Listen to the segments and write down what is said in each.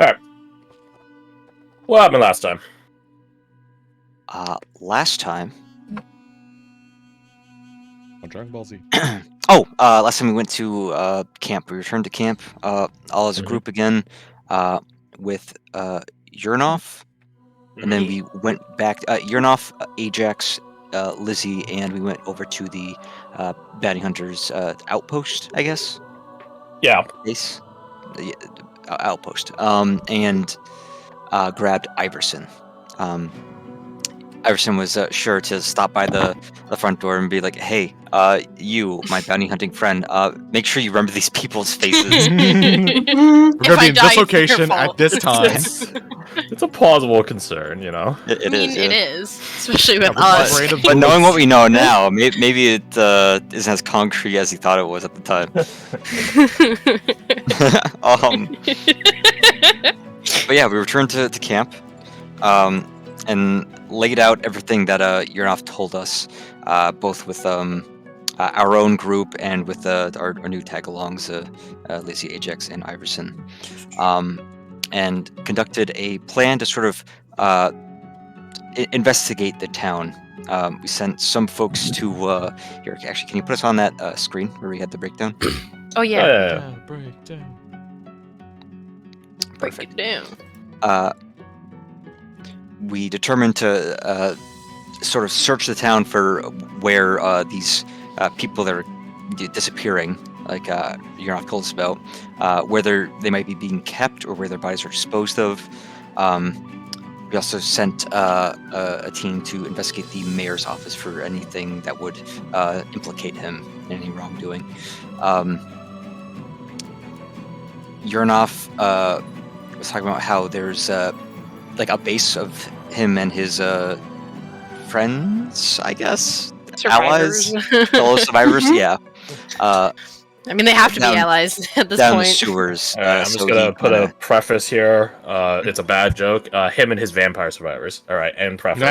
Alright. What happened last time? Last time. On Dragon Ball Z. Last time we went to camp. We returned to camp, all as a group again, with Yurnov, and then we went back. Yurnov, Ajax, Lizzie, and we went over to the bounty hunters' outpost, I guess. Yeah. Base, the outpost. And grabbed Iverson. Iverson was sure to stop by the front door and be like, "Hey, you, my bounty hunting friend, make sure you remember these people's faces." We're gonna be in this location at this time. It's a plausible concern, you know. It is. It is, especially with Yeah, us. But knowing what we know now, maybe it isn't as concrete as he thought it was at the time. But yeah, we returned to camp, and laid out everything that Yurnov told us, both with our own group and with our new tag-alongs, Lizzie, Ajax, and Iverson, and conducted a plan to sort of investigate the town. We sent some folks to here. Actually, can you put us on that screen where we had the breakdown? Oh yeah. Breakdown. Break it down. We determined to sort of search the town for where these people that are disappearing, like Yurnov told us about, whether they might be being kept or where their bodies are disposed of. We also sent a team to investigate the mayor's office for anything that would implicate him in any wrongdoing. Yurnov was talking about how there's like a base of him and his friends, I guess, Survivors. allies, fellow survivors. Yeah. I mean, they have to Down- be allies at this Down point. the sewers. Alright, I'm so just gonna he put a kinda- preface here. It's a bad joke. Him and his vampire survivors. Alright, end preface.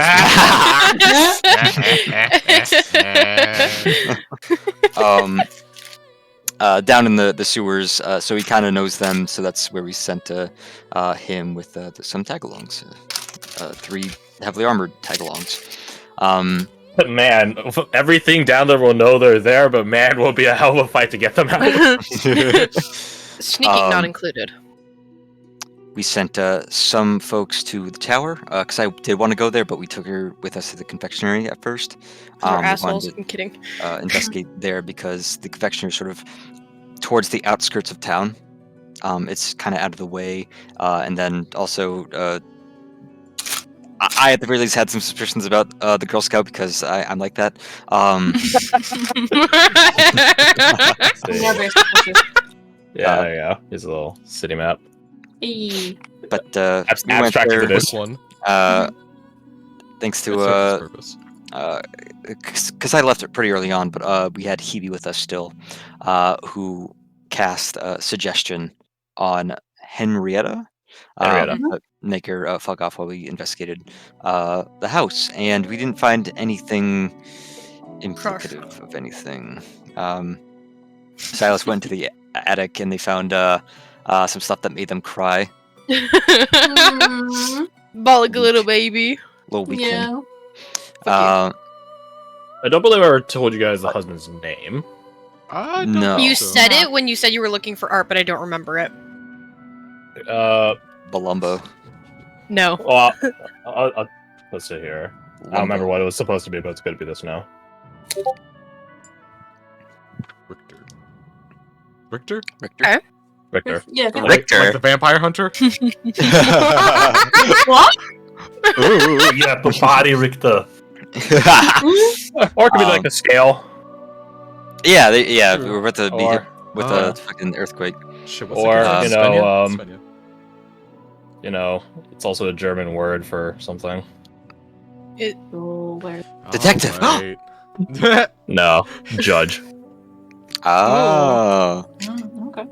down in the sewers, so he kind of knows them. So that's where we sent him with some tagalongs, 3 heavily armored tagalongs. Man, everything down there will know they're there, but man, will be a hell of a fight to get them out. Sneaking not included. We sent some folks to the tower because I did want to go there, but we took her with us to the confectionery at first. You're We wanted assholes. to, I'm kidding. investigate there because the confectionery is sort of towards the outskirts of town. It's kind of out of the way, and then also I at the very least had some suspicions about the Girl Scout because I'm like that. Yeah, there you go. Here's a little city map. Hey. But we went Abstract there, for this. One. thanks Good to service. because I left it pretty early on, but we had Hebe with us still, who cast a suggestion on Henrietta. Make her fuck off while we investigated the house, and we didn't find anything implicative of anything. Silas went to the attic and they found some stuff that made them cry. Bollock little baby. Little weak Yeah. one. Uh, I don't believe I ever told you guys the husband's name. I don't No. think You so. said it when you said you were looking for art, but I don't remember it. Balumbo. No. Well, let's see here. I don't remember what it was supposed to be, but it's going to be this now. Richter? Richter? Victor. Yeah. Richter. Like the vampire hunter? What? Ooh, yeah, the body Richter. Or it could be like a scale. Yeah, we were about to be Or- hit with a fucking earthquake. Shit, what's Or, it called? you know, Svenja? You know, it's also a German word for something. Oh, where? Detective. Alright. No, judge. Oh. Oh, okay.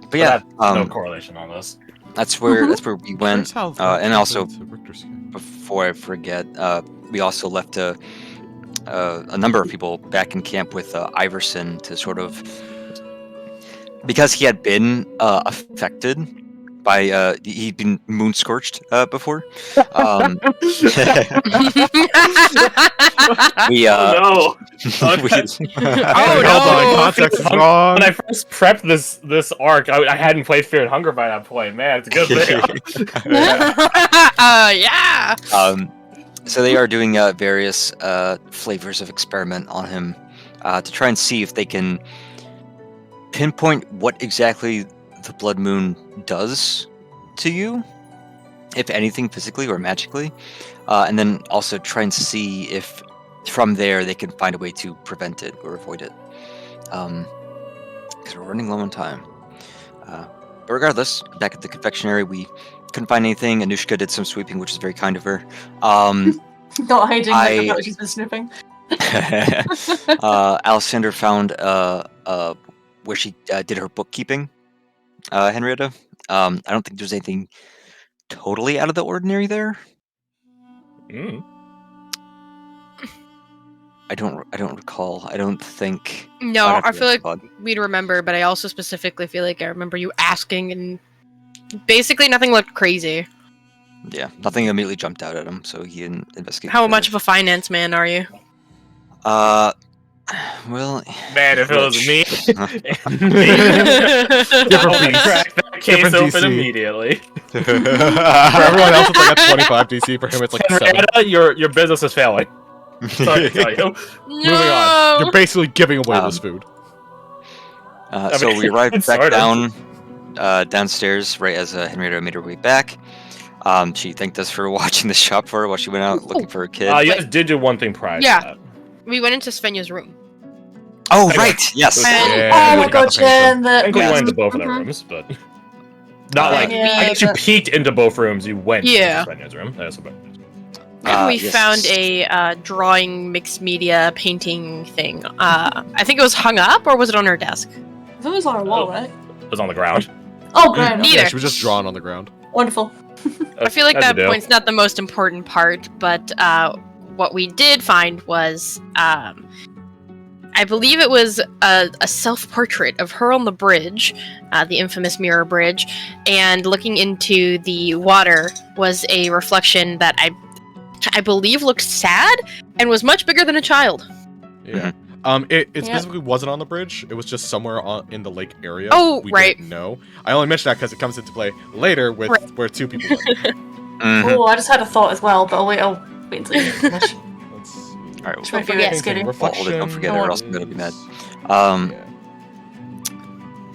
But yeah, no correlation on this. that's where we went. Here's how And also, to Richter's scale. before I forget, we also left a number of people back in camp with Iverson to sort of because he had been affected by he'd been moon scorched before. We no. we, Hold on, context is wrong. When I first prepped this arc, I hadn't played Fear and Hunger by that point. Man, it's a good thing. Yeah. So they are doing various flavors of experiment on him to try and see if they can pinpoint what exactly the blood moon does to you, if anything, physically or magically, and then also try and see if from there they can find a way to prevent it or avoid it. Because we're running low on time. But regardless, back at the confectionery, we couldn't find anything. Anushka did some sweeping, which is very kind of her. Not hiding like she's been snooping. Alexander found where she did her bookkeeping, Henrietta. I don't think there's anything totally out of the ordinary there. Mm. I don't recall. I don't think. No, I'd have I to feel like Garth-Mod. we'd remember, but I also specifically feel like I remember you asking, and basically nothing looked crazy. Yeah, nothing immediately jumped out at him, so he didn't investigate. How much of a finance man are you? Well, Man, if it was me, Different piece. crack that case Different open DC. immediately. For everyone else, it's like a 25 DC. For him, it's like 7. Henrietta, your business is failing. Sorry to tell you. Moving on. You're basically giving away Um, this food. So we arrived back Sorta. downstairs right as Henrietta made her way back. She thanked us for watching the shop for her while she went out looking for her kid. You guys did do one thing prior Yeah. to that. We went into Svenja's room. Oh, Anyway. right, yes. Yeah, Oh we my got god, the Jen, I think we Yes. went into both of their Mhm. rooms, but not like Yeah, I guess you but- peeked into both rooms. You went Yeah. into Svenja's room. That's about We Yes. found a drawing mixed media painting thing. I think it was hung up, or was it on her desk? I thought it was on our wall, Oh. right? It was on the ground. Oh, great. Neither. Yeah, she was just drawn on the ground. Wonderful. I feel like As you that do. point's not the most important part, but what we did find was, I believe it was a self-portrait of her on the bridge, the infamous mirror bridge, and looking into the water was a reflection that I believe looked sad and was much bigger than a child. Yeah. It specifically wasn't on the bridge. It was just somewhere in the lake area. Oh, we right. didn't know. I only mention that because it comes into play later with where 2 people went. Mhm. Oh, I just had a thought as well, but I'll wait until you finish. Let's see. All right, Should we Don't figure forget. it skating? Reflection. don't forget Oh, her, or else I'm gonna be mad. Yeah.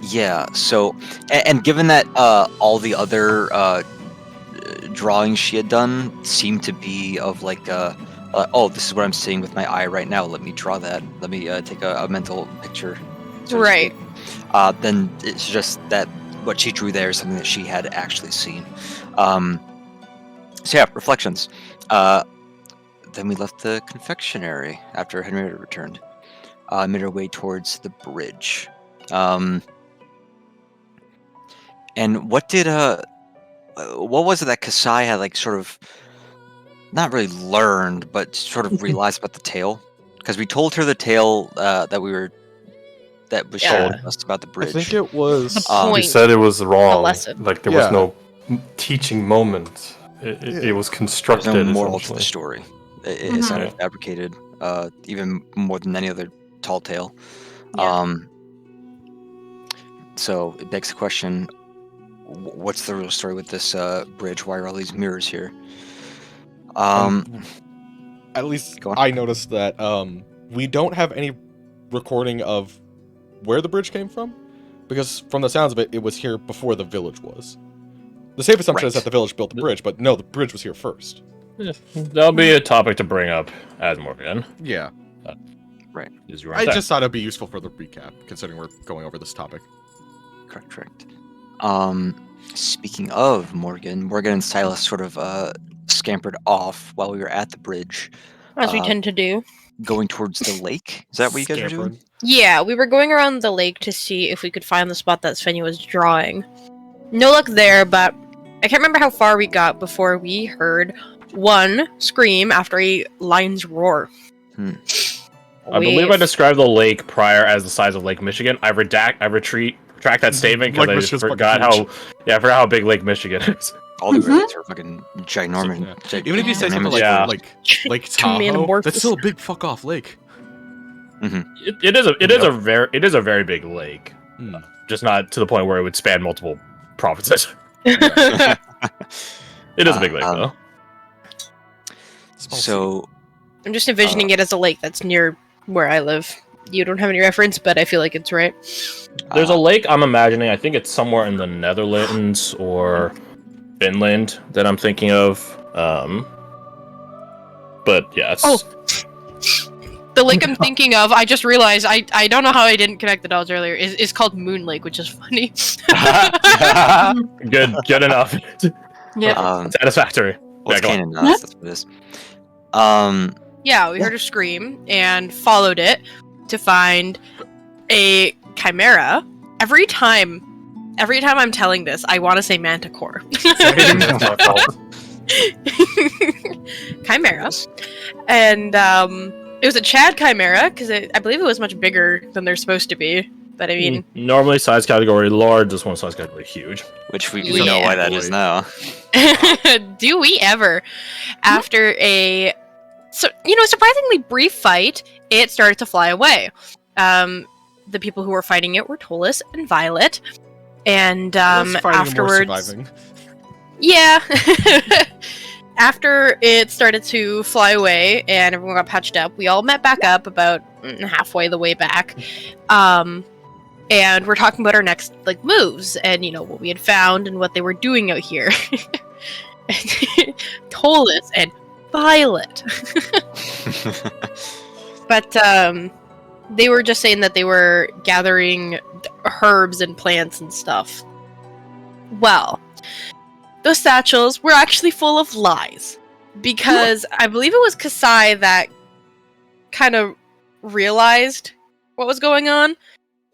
Yeah. So, and given that all the other drawings she had done seemed to be of like, oh, this is what I'm seeing with my eye right now. Let me draw that. Let me take a mental picture. so to Right. speak. Then it's just that what she drew there is something that she had actually seen. So yeah, reflections. Then we left the confectionery after Henrietta returned. Made our way towards the bridge. And what was it that Kasai had like sort of not really learned, but sort of realized about the tale? Because we told her the tale that was Yeah. told us about the I bridge. think it was. The He point. said it was wrong. lesson. Like there Yeah. was no teaching moment. It was There's constructed. no moral to essentially. the story. It sounded Mhm. fabricated, even more than any other tall tale. Yeah. So it begs the question: what's the real story with this bridge? Why are all these mirrors here? At least Go on. I noticed that we don't have any recording of where the bridge came from, because from the sounds of it, it was here before the village was. The safe assumption is Right. that the village built the bridge, but no, the bridge was here first. That'll be a topic to bring up as Morgan. Yeah, Is you I just thought it'd be useful for the recap, considering we're going over this topic. Correct. Speaking of Morgan and Silas sort of scampered off while we were at the bridge, As we Uh, tend to do. going towards the lake. Is that what you guys were doing? Scampered. Yeah, we were going around the lake to see if we could find the spot that Svenja was drawing. No luck there, but I can't remember how far we got before we heard one scream after a lion's roar. I believe I described the lake prior as the size of Lake Michigan. I retract retract that statement because Lake I just Michigan's forgot fucking I forgot how big Lake Michigan is. All the Great Lakes are fucking ginormous. Yeah. Even if you say something Yeah. like Lake Tahoe, that's still a big fuck off lake. It is a very big lake, just not to the point where it would span multiple provinces. It is a big lake though. So I'm just envisioning it as a lake that's near where I live. You don't have any reference, but I feel like it's right. There's a lake I'm imagining. I think it's somewhere in the Netherlands or Finland that I'm thinking of. But yeah, it's... The lake I'm thinking of, I just realized, I don't know how I didn't connect the dots earlier, is called Moon Lake, which is funny. good enough. Yeah. Satisfactory. Well, it's Yeah, canon nuts, that's what it is. Yeah, we heard a scream and followed it to find a chimera. Every time I'm telling this, I want to say manticore. Chimera. And it was a Chad chimera, because I believe it was much bigger than they're supposed to be. But I mean... Normally size category large, this one size category huge. Which we know why that is now. Do we ever? After a... surprisingly brief fight, it started to fly away. The people who were fighting it were Tolis and Violet. And afterwards... Yeah. After it started to fly away and everyone got patched up, we all met back up about halfway the way back. And we're talking about our next moves and what we had found and what they were doing out here. Tolis and Violet. But they were just saying that they were gathering herbs and plants and stuff. Well, those satchels were actually full of lies. Because I believe it was Kasai that kind of realized what was going on.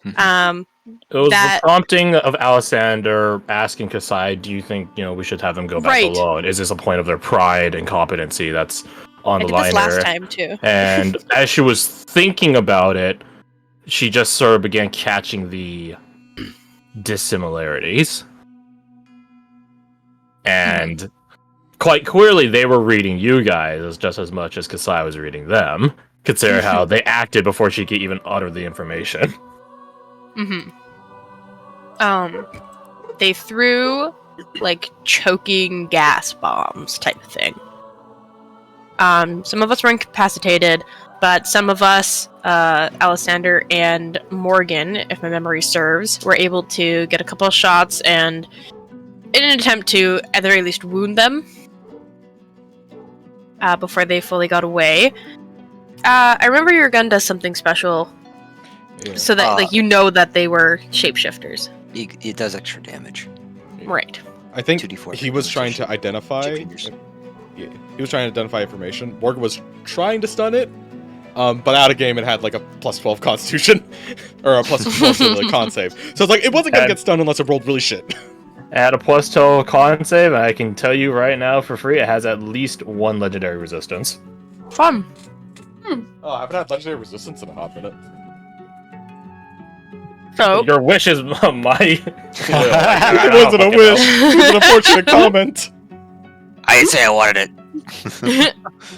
It was the prompting of Alessander asking Kasai, do you think, we should have them go back alone? Is this a point of their pride and competency that's on the line this last time, too. And as she was thinking about it, she just sort of began catching the dissimilarities. And quite clearly, they were reading you guys just as much as Kasai was reading them. Consider how they acted before she could even utter the information. They threw choking gas bombs type of thing. Some of us were incapacitated, but some of us, Alessander and Morgan, if my memory serves, were able to get a couple of shots and, in an attempt to, at the very least, wound them before they fully got away. I remember your gun does something special, so that that they were shapeshifters. It does extra damage. Right. I think 2d4 he was trying to identify. He was trying to identify information. Morgan was trying to stun it, but out of game it had a plus 12 Constitution or a plus 12 to the con save. So it's it wasn't gonna get stunned unless it rolled really shit. It had a plus 12 con save, and I can tell you right now for free, it has at least one legendary resistance. Fun. Oh, I haven't had legendary resistance in a hot minute. So your wish is my. It wasn't a wish. It was an unfortunate comment. I didn't say I wanted it.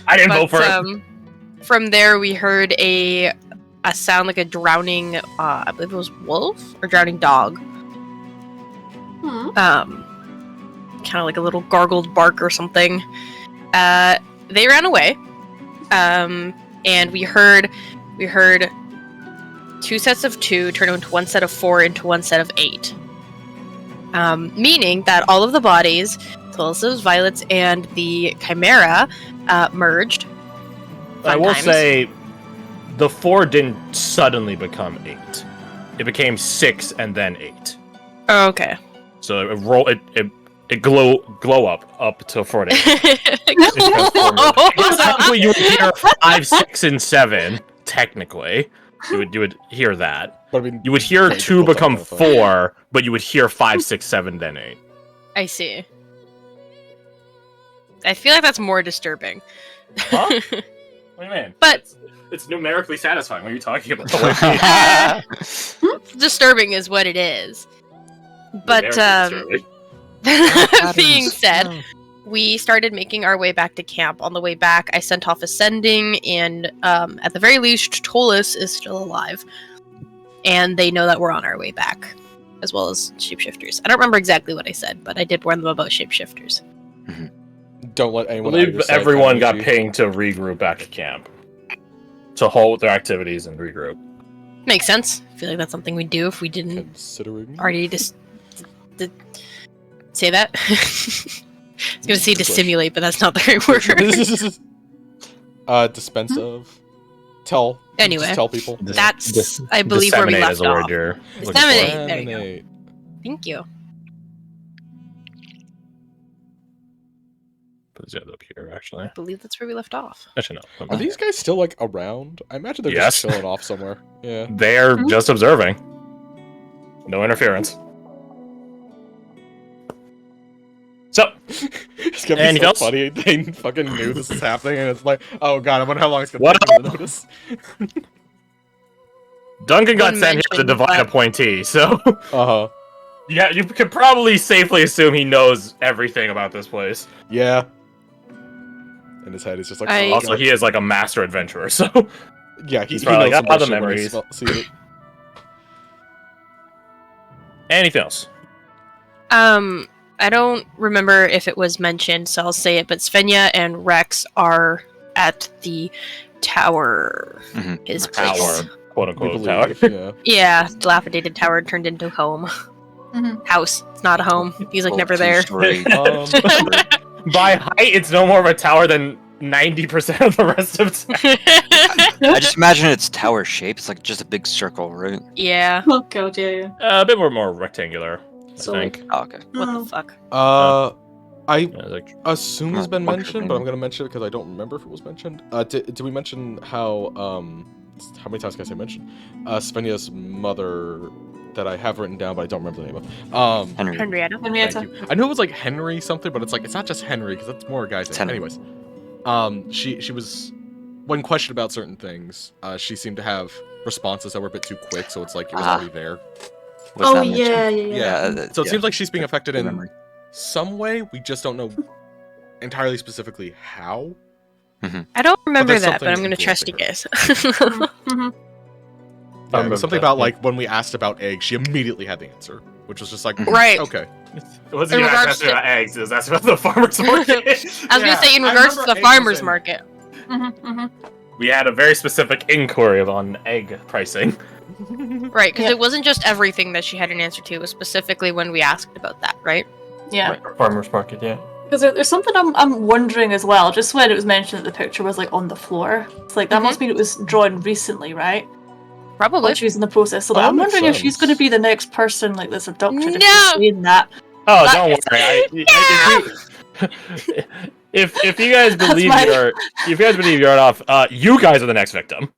I didn't vote for it. From there, we heard a sound like a drowning, I believe it was wolf or drowning dog. Kind of like a little gargled bark or something. They ran away, and we heard 2 sets of 2 turn into 1 set of 4 into 1 set of 8. Meaning that all of the bodies, Tulis's, Violet's, and the Chimera, merged. I will say, the 4 didn't suddenly become 8. It became 6 and then 8. Oh, okay. So it glow up to 40. Technically, you would hear 5, 6, and 7. Technically, you would hear that. But I mean, you would hear 2 become 4, but you would hear 5, 6, 7, then 8. I see. I feel like that's more disturbing. Huh? What do you mean? But it's numerically satisfying. What are you talking about? disturbing is what it is. But Very that being said, we started making our way back to camp. On the way back, I sent off a sending, and at the very least, Tolus is still alive. And they know that we're on our way back, as well as shapeshifters. I don't remember exactly what I said, but I did warn them about shapeshifters. Don't let I anyone. believe everyone got pinged to regroup back at camp. To halt their activities and regroup. Makes sense. I feel like that's something we'd do if we didn't Considering. already say that. I was going to say dissimulate, but that's not the right word. Dispense of. Tell. Anyway. Just tell people. That's, I believe, where we Disseminate left is the word off. you're looking for. Disseminate. There you go. Thank you. Put this up here, actually. I believe that's where we left off. Actually, no. Are these guys still like around? I imagine they're Yes. just chilling off somewhere. Yeah. They're just observing. No interference. So, It's gonna be Anything so else? funny. They fucking knew this was happening, and it's like, oh god, I wonder how long it's gonna What take them to notice. Duncan got One sent here as a mentioned, divine but- appointee, so Uh huh. yeah, you could probably safely assume he knows everything about this place. Yeah. In his head, he's just like, I- oh, Also, god. he is like a master adventurer, so Yeah, he's he probably knows like, some "Ah, the bullshit when he memories." sees it. anything else? I don't remember if it was mentioned, so I'll say it, but Svenja and Rex are at the tower. Mhm. His place. Tower, quote We unquote tower. believe. Yeah. Yeah, dilapidated tower turned into home. Mhm. House. It's not a home. He's like Old never there. two-story. By height, it's no more of a tower than 90% of the rest of town. I just imagine it's tower shaped. It's like just a big circle, right? Yeah. Oh god, yeah. A bit more rectangular, So, I think. Oh, okay. What the fuck? I Yeah, like, assume it's been Bunker mentioned, but I'm thing. gonna mention it because I don't remember if it was mentioned. Did we mention how many times can I say mention? Svenja's mother that I have written down, but I don't remember the name of. Henry. Henrietta. Thank Henrietta. you. I knew it was like Henry something, but it's like it's not just Henry because that's more a guy's It's name. Henry. Anyways, she was when questioned about certain things, she seemed to have responses that were a bit too quick, so it's like it was Ah. already there. Was Oh that mentioned? yeah. So it yeah. seems like she's being affected Good in memory. some way. We just don't know entirely specifically how. I don't remember there's that, but I'm something gonna trust you influencing guys. Mhm. Yeah, it remember was something that, about yeah. like when we asked about eggs, she immediately had the answer, which was just like, Right. okay. it wasn't In even regards asking to- about eggs, it was asking about the farmer's market. I was gonna say in regards to the farmer's market. We had a very specific inquiry on egg pricing. Right, because Yeah. it wasn't just everything that she had an answer to, it was specifically when we asked about that, right? Yeah. Right, farmer's market, yeah. Because there's something I'm wondering as well. Just when it was mentioned that the picture was like on the floor, it's like that Mhm. must mean it was drawn recently, right? Probably. When she was in the process. So Oh, that I'm makes wondering if she's sense. going to be the next person like this abducted. If No! she's saying that. Oh, That don't is- worry. If you guys believe my- you're off, you guys are the next victim.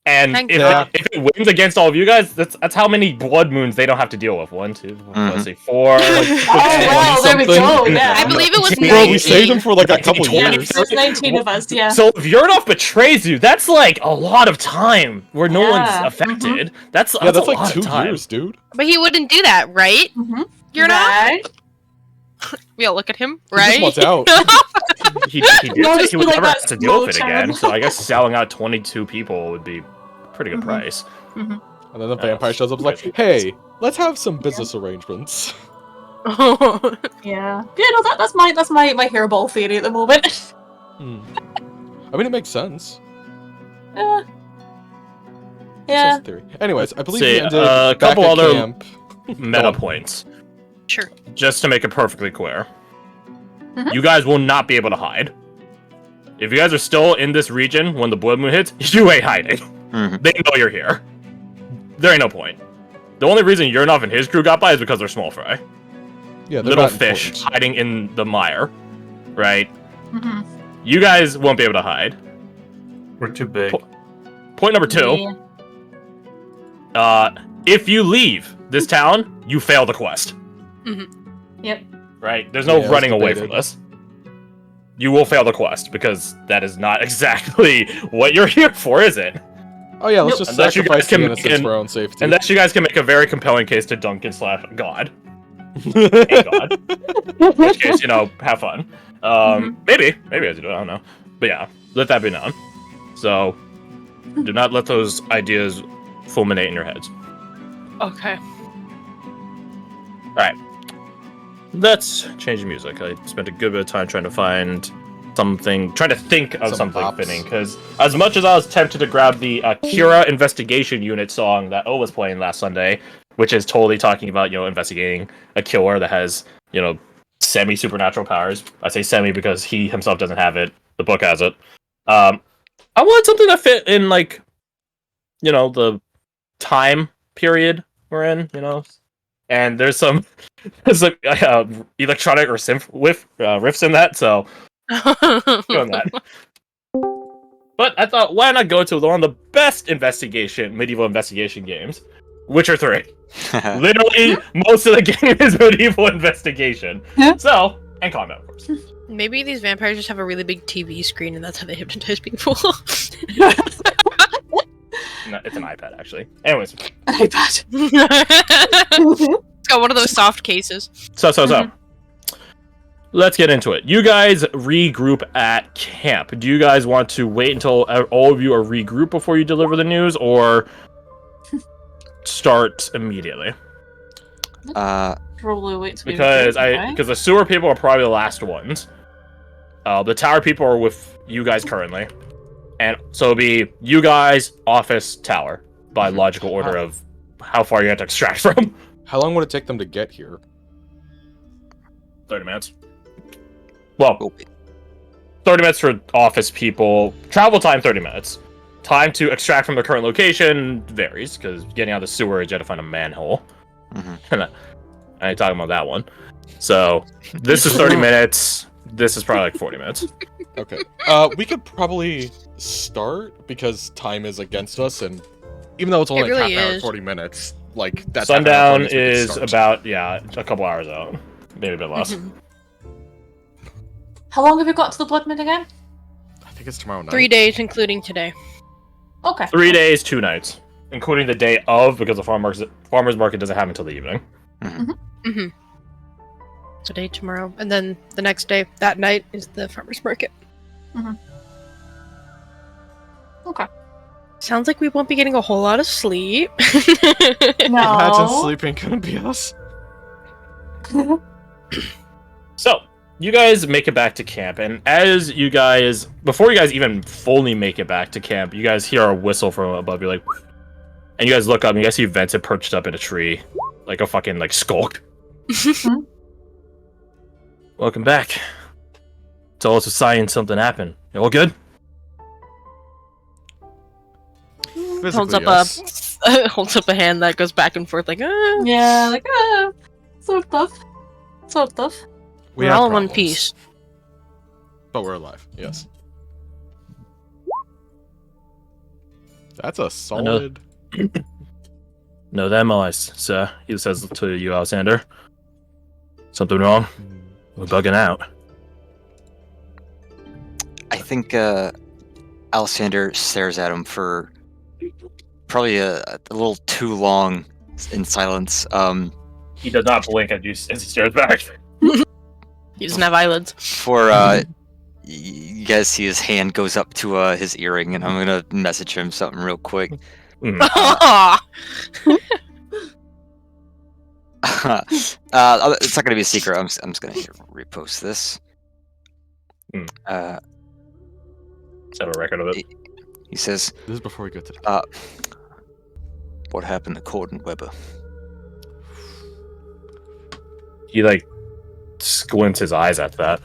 And Thank if, God. if it wins against all of you guys, that's how many blood moons they don't have to deal with. 1, 2, let's see, 4. Oh wow, there we go. something. Yeah. I believe it was Bro, we 19. saved him for like a couple Yeah, Yeah, years. there's 19 of us. Yeah. So if Yurdov betrays you, that's like a lot of time where no one's Yeah, affected. That's Yeah, that's a like lot 2 of time. years, dude. But he wouldn't do that, right? Mhm. You're not? Right? We all look at him, He just right? wants out. He did No, say just he be would like never that have to deal with it slow again. time. So I guess selling out 22 people would be a pretty good Mhm. price. And then the vampire shows up and is like, hey, let's have some business arrangements. Yeah. Yeah. No, that's my hairball theory at the moment. I mean, it makes sense. Yeah. Makes Yeah. sense in theory. Anyways, I believe See, we ended a back couple at other camp. Meta on. points. Sure. Just to make it perfectly clear. Mhm. You guys will not be able to hide. If you guys are still in this region when the blood moon hits, you ain't hiding. Mhm. They know you're here. There ain't no point. The only reason Yurnov and his crew got by is because they're small fry. Yeah, they're Little not fish important. hiding in the mire. Right? Mhm. You guys won't be able to hide. We're too big. Point number 2. Yeah. If you leave this town, you fail the quest. Yep. Right? There's no Yeah, running it's away debated. from this. You will fail the quest because that is not exactly what you're here for, is it? Oh yeah, let's Nope. just Unless you guys sacrifice the can innocents make for our own safety. Unless you guys can make a very compelling case to Duncan / God. A God. In which case, have fun. Maybe as you do, I don't know. But yeah, let that be known. So, do not let those ideas fulminate in your heads. Okay. Alright. Let's change the music. I spent a good bit of time trying to think of Some something bops. fitting, because as much as I was tempted to grab the Kira Investigation Unit song that O was playing last Sunday, which is totally talking about, investigating a killer that has, semi-supernatural powers. I say semi because he himself doesn't have it. The book has it. I wanted something that fit in, the time period we're in, and there's some electronic or synth riffs in that, so doing that. But I thought, why not go to one of the best medieval investigation games, Witcher 3. Literally, most of the game is medieval investigation. So, and combat, of course. Maybe these vampires just have a really big TV screen and that's how they hypnotize people. No, it's an iPad, actually. Anyways. iPad. It's got one of those soft cases. So. Let's get into it. You guys regroup at camp. Do you guys want to wait until all of you are regrouped before you deliver the news, or start immediately? Probably wait till Because the sewer people are probably the last ones. The tower people are with you guys currently, and so it'll be you guys, office, tower, by logical order of how far you have to extract from. How long would it take them to get here? 30 minutes. Well, 30 minutes for office people. Travel time, 30 minutes. Time to extract from the current location varies, because getting out of the sewer, you have to find a manhole. I ain't talking about that one. So, this is 30 minutes. This is probably 40 minutes. Okay. We could probably start, because time is against us, and even though it's only really half an hour, is. 40 minutes, that's Sundown is about, a couple hours out. Maybe a bit less. How long have you got to the Blood Moon again? I think it's tomorrow night. 3 days, including today. Okay. 3 days, 2 nights. Including the day of, because the farmer's market doesn't happen until the evening. Today, tomorrow, and then the next day, that night, is the farmer's market. Okay. Sounds like we won't be getting a whole lot of sleep. Imagine No. sleeping couldn't be us. So, you guys make it back to camp, and before you guys even fully make it back to camp, you guys hear a whistle from above. You're like, and you guys look up, and you guys see Vincent perched up in a tree, like a fucking skulk. Welcome back. Tell us a sign something happened. You all good? holds up holds up a hand that goes back and forth like, Yeah, sort of. We we're have all in one problems, piece. but we're alive. Yes. That's a solid. No, them eyes, sir. He says to you, Alexander. Something wrong? We're bugging out. I think Alexander stares at him for probably a little too long in silence. He does not blink as he stares back. He doesn't have eyelids. You guys see his hand goes up to his earring, and I'm gonna message him something real quick. It's not gonna be a secret. I'm just gonna repost this. Let's have a record of it. He says, This is before we go to the... "What happened to Gordon Webber?" He squints his eyes at that.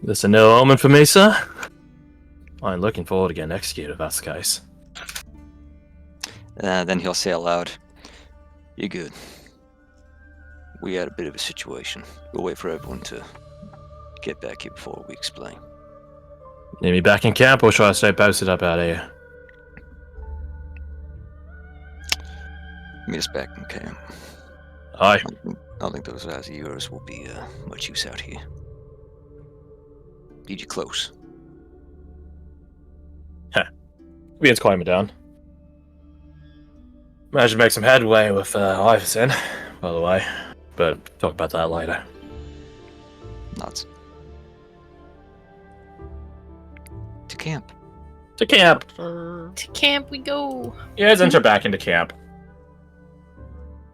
This a no omen for me, sir? I'm looking forward to getting executed if that's the case. Then he'll say aloud, "You're good. We had a bit of a situation. We'll wait for everyone to get back here before we explain." Need me back in camp, or shall I stay posted up out here? Meet us back in camp. Aye. I don't think those eyes of yours will be much use out here. Need you close. It's calming down. Managed to make some headway with Iverson, by the way. But talk about that later. Nuts. To camp. To camp. To camp we go. You guys enter back into camp.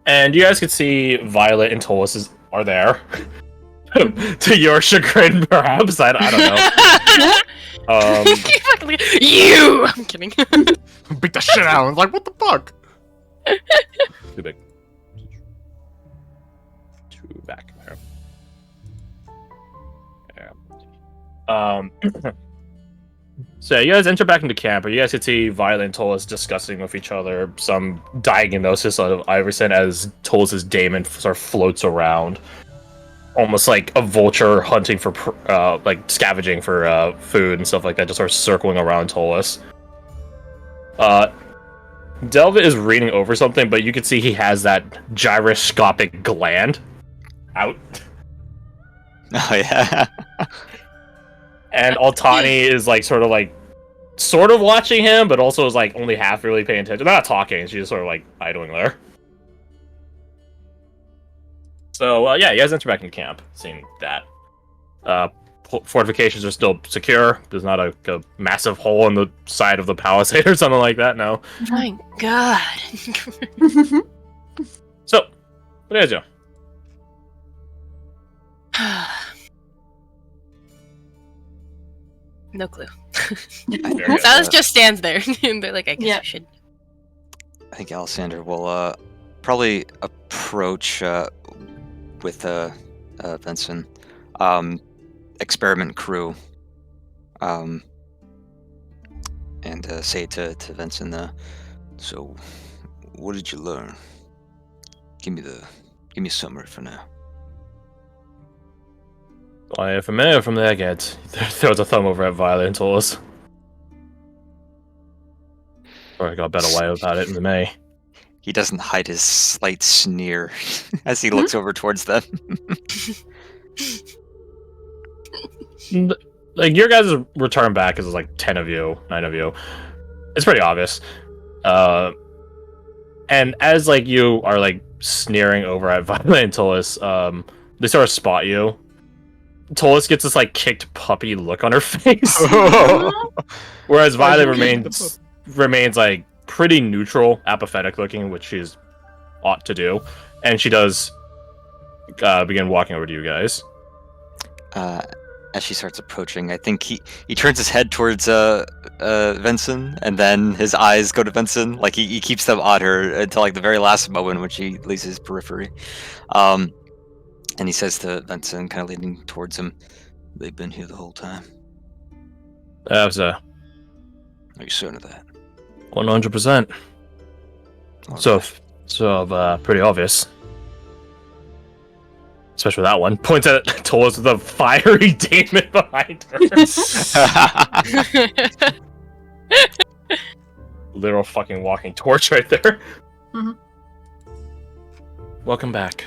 And you guys can see Violet and Tolis are there. To your chagrin, perhaps. I don't know. You! I'm kidding. Beat the shit out. I was like, what the fuck? Too big. Too back there. So you guys enter back into camp, and you guys can see Violet and Tolis discussing with each other some diagnosis of Iverson as Tolis' daemon sort of floats around, almost like a vulture hunting for, like scavenging for food and stuff like that, just sort of circling around Tolis. Delva is reading over something, but you can see he has that gyroscopic gland out. Oh yeah. And Altani is like sort of watching him, but also is like only half really paying attention. They're not talking, she's just sort of like idling there. So yeah, you guys enter back into camp, seeing that. Fortifications are still secure. There's not a massive hole in the side of the palisade or something like that, no. My god. So, what do you guys do? No clue. Very good. Silas just stands there. And they're like, I guess we should. I think Alessander will probably approach with Vincent, experiment crew, and say to Vincent, so what did you learn? Give me a summary for now. I am familiar from there, Geds. Throws a thumb over at Violet and Tolis. Or I got a better way about it than me. He doesn't hide his slight sneer as he looks over towards them. Like, your guys' return back is like 10 of you, 9 of you. It's pretty obvious. And as like you are like sneering over at Violet and Tolis, they sort of spot you. Tolis gets this like kicked puppy look on her face. Whereas Violet remains like pretty neutral, apathetic looking, which she's ought to do. And she does begin walking over to you guys. As she starts approaching, I think he turns his head towards Vincent, and then his eyes go to Vincent. Like he keeps them on her until like the very last moment, when she leaves his periphery. And he says to Vincent, kind of leaning towards him, "They've been here the whole time." That was Are you certain of that? 100%. So pretty obvious. Especially that one. Points at Tolis with a fiery demon behind her. Literal fucking walking torch right there. Mm-hmm. Welcome back.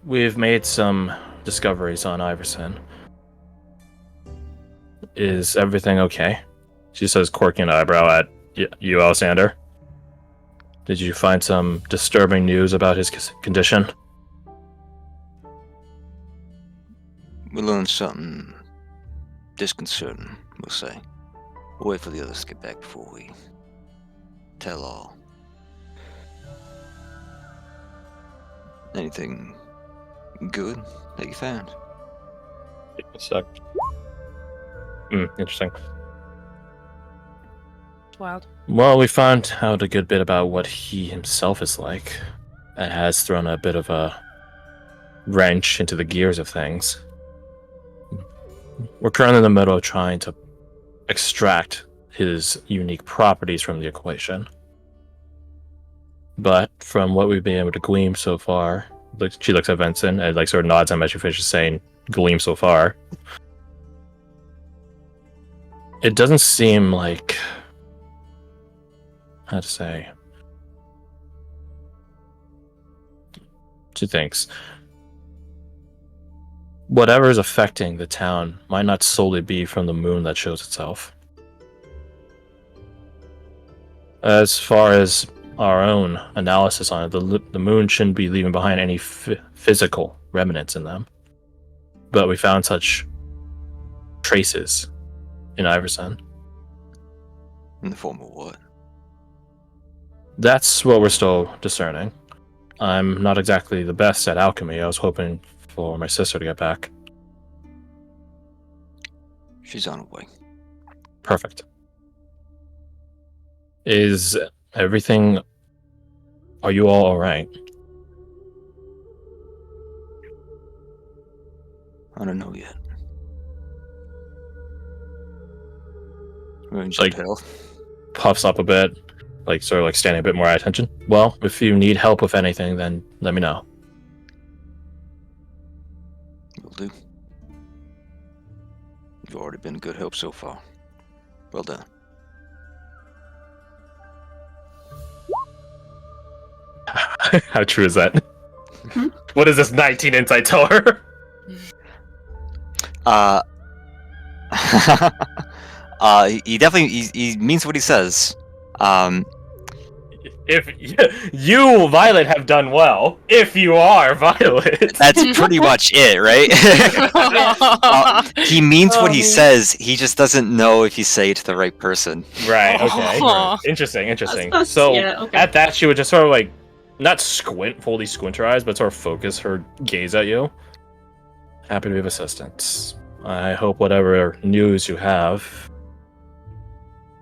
We've made some discoveries on Iverson. Is everything okay? She says, quirking an eyebrow at you, Alessander. Did you find some disturbing news about his condition? We learned something disconcerting, we'll say. We'll wait for the others to get back before we tell all. Anything good that you found? A sec. Interesting. It's wild. Well, we found out a good bit about what he himself is like. It has thrown a bit of a wrench into the gears of things. We're currently in the middle of trying to extract his unique properties from the equation. But from what we've been able to glean so far, she looks at Vincent and like sort of nods at him as she finishes saying, "Gleam so far." It doesn't seem like, how to say, two things. Whatever is affecting the town might not solely be from the moon that shows itself. As far as our own analysis on it, the moon shouldn't be leaving behind any physical remnants in them. But we found such traces in Iverson. In the form of what? That's what we're still discerning. I'm not exactly the best at alchemy. I was hoping for my sister to get back. She's on her way. Perfect. Is everything... Are you all alright? I don't know yet. Like, puffs up a bit, like sort of like standing a bit more at attention. Well, if you need help with anything, then let me know. Will do. You've already been a good help so far. Well done. How true is that? What is this 19 insight tell her? He definitely he means what he says. If you, Violet, have done well, if you are Violet, That's pretty much it, right? He means what he says. He just doesn't know if you say it to the right person. right? Okay, Aw. interesting. That's- So yeah, okay. at that, she would just sort of like not fully squint her eyes, but sort of focus her gaze at you. Happy to be of assistance. I hope whatever news you have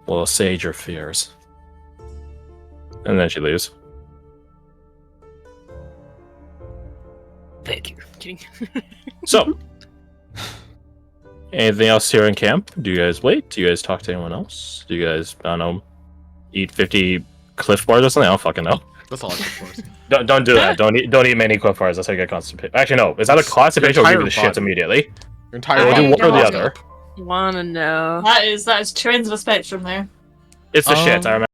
will assuage your fears. And then she leaves. Thank you. Kidding. So, anything else here in camp? Do you guys wait? Do you guys talk to anyone else? Do you guys, I don't know, eat 50 Cliff Bars or something? I don't fucking know. That's all I can force. Don't do that. Don't eat many Cliff Bars. That's how you get constipation. Actually, no. Is that a constipation or give you the shits immediately? Your entire Or do body. one or the other? Wanna know? That is two ends of a spectrum there. It's the shits. I remember.